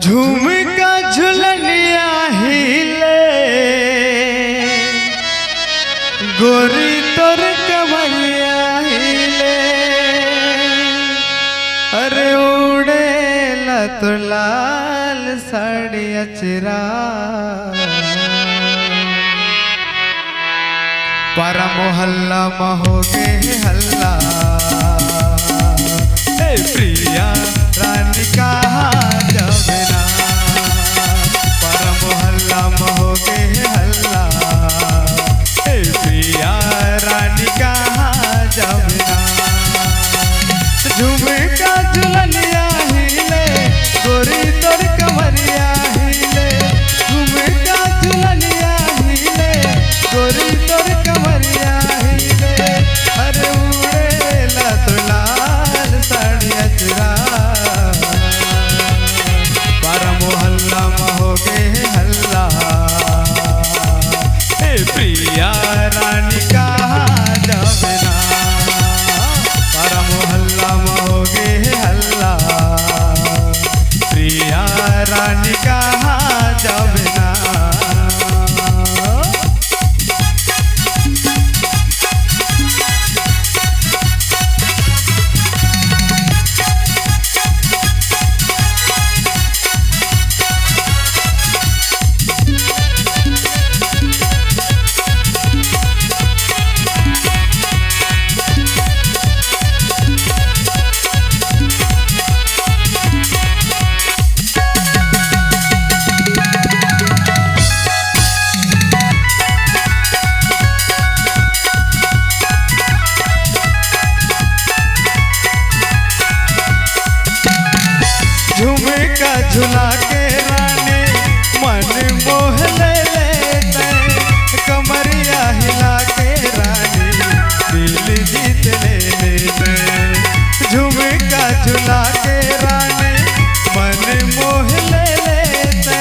झुमका झुलनिया हिले गोरी तोर कमरिया हिले अरे उड़ेला तो लाल साड़ी अचरा पर मोहल्ला महोगे हल्ला प्रिया रानी कहा जबना पर मोहल्ला महोगे हल्ला प्रिया रानी कहा जबना झुमका झुलनिया हिले गोरी तोर कमरिया हिले झुमका झुलनिया हिले गोरी तोर कमरिया हिले अरे उड़ेला तो लाल साड़ी अचरा बारा मोहल्ला महोगे हल्ला प्रिया रानी कहा जबना बारा मोहल्ला महोगे हल्ला प्रिया रानी कहा जबना झुमका झुला के रानी मन मोह ले लेते कमरिया हिला के रानी दिल जीत ले लेते झुमका झुला के रानी मन मोह ले लेते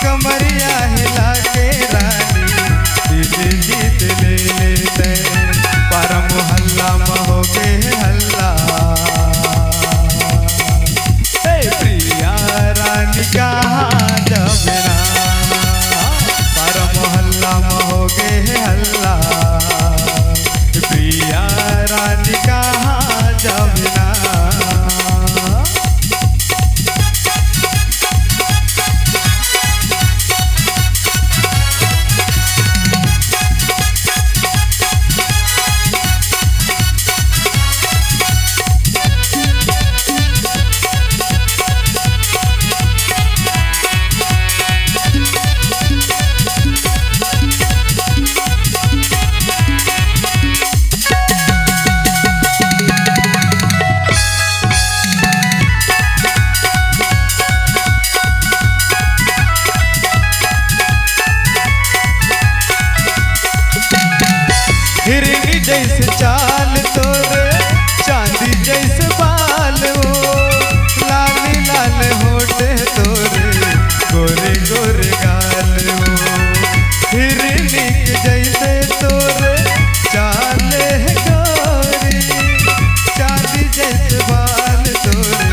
कमरिया हिला के रानी दिल जीत ले लेते पर मोहल्ला महोगे हल्ला रानी कहा जबना पर मोहल्ला महोगे हल्ला प्रिया रानी कहा जबना हिरनी जैसे चाल तोरे चांदी जैसे बाल हो लाल लाल होठे तोरे गोरे गोरे गाल हो हिरनी के जैसे तोरे चाल है गोरी चांदी जैसे बाल तोरे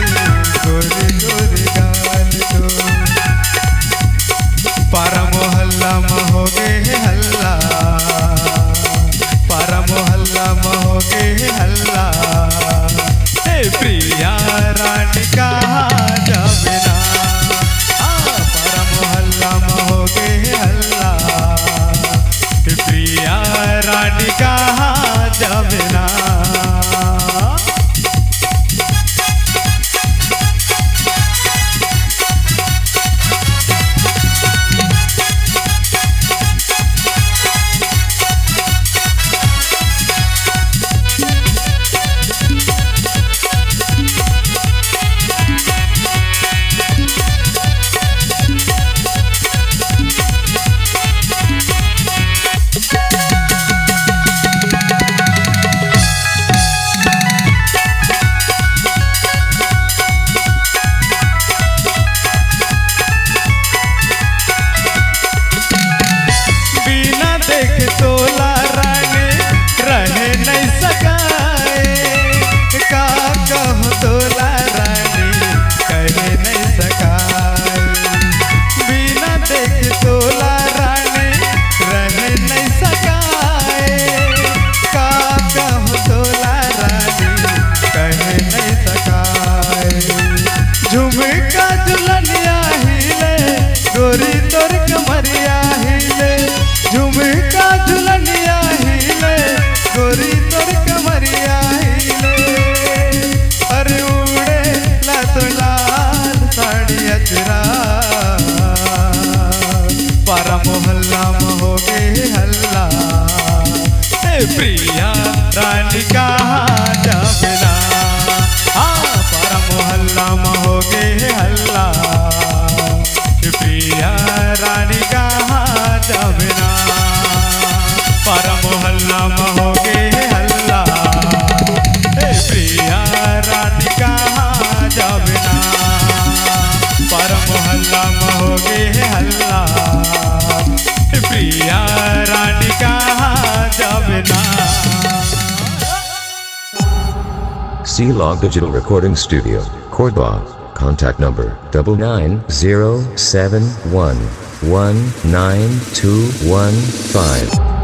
गोरे गोरे गाल तोरे पारा मोहल्ला महोगे हल्ला पारा मोहल्ला महोगे हल्ला प्रिया रानी कहा जबना पारा मोहल्ला महोगे हल्ला प्रिया रानी कहा जबना प्रिया रानी कहाँ जावे ना, पर मोहल्ला में हो गए हल्ला, प्रिया रानी कहाँ जावे ना, पर मोहल्ला में हो गए हल्ला, प्रिया रानी कहाँ जावे ना, पर मोहल्ला में हो गए हल्ला, प्रिया रानी कहाँ जावे ना। C-Log Digital Recording Studio, Cordoba. Contact number 9907119215.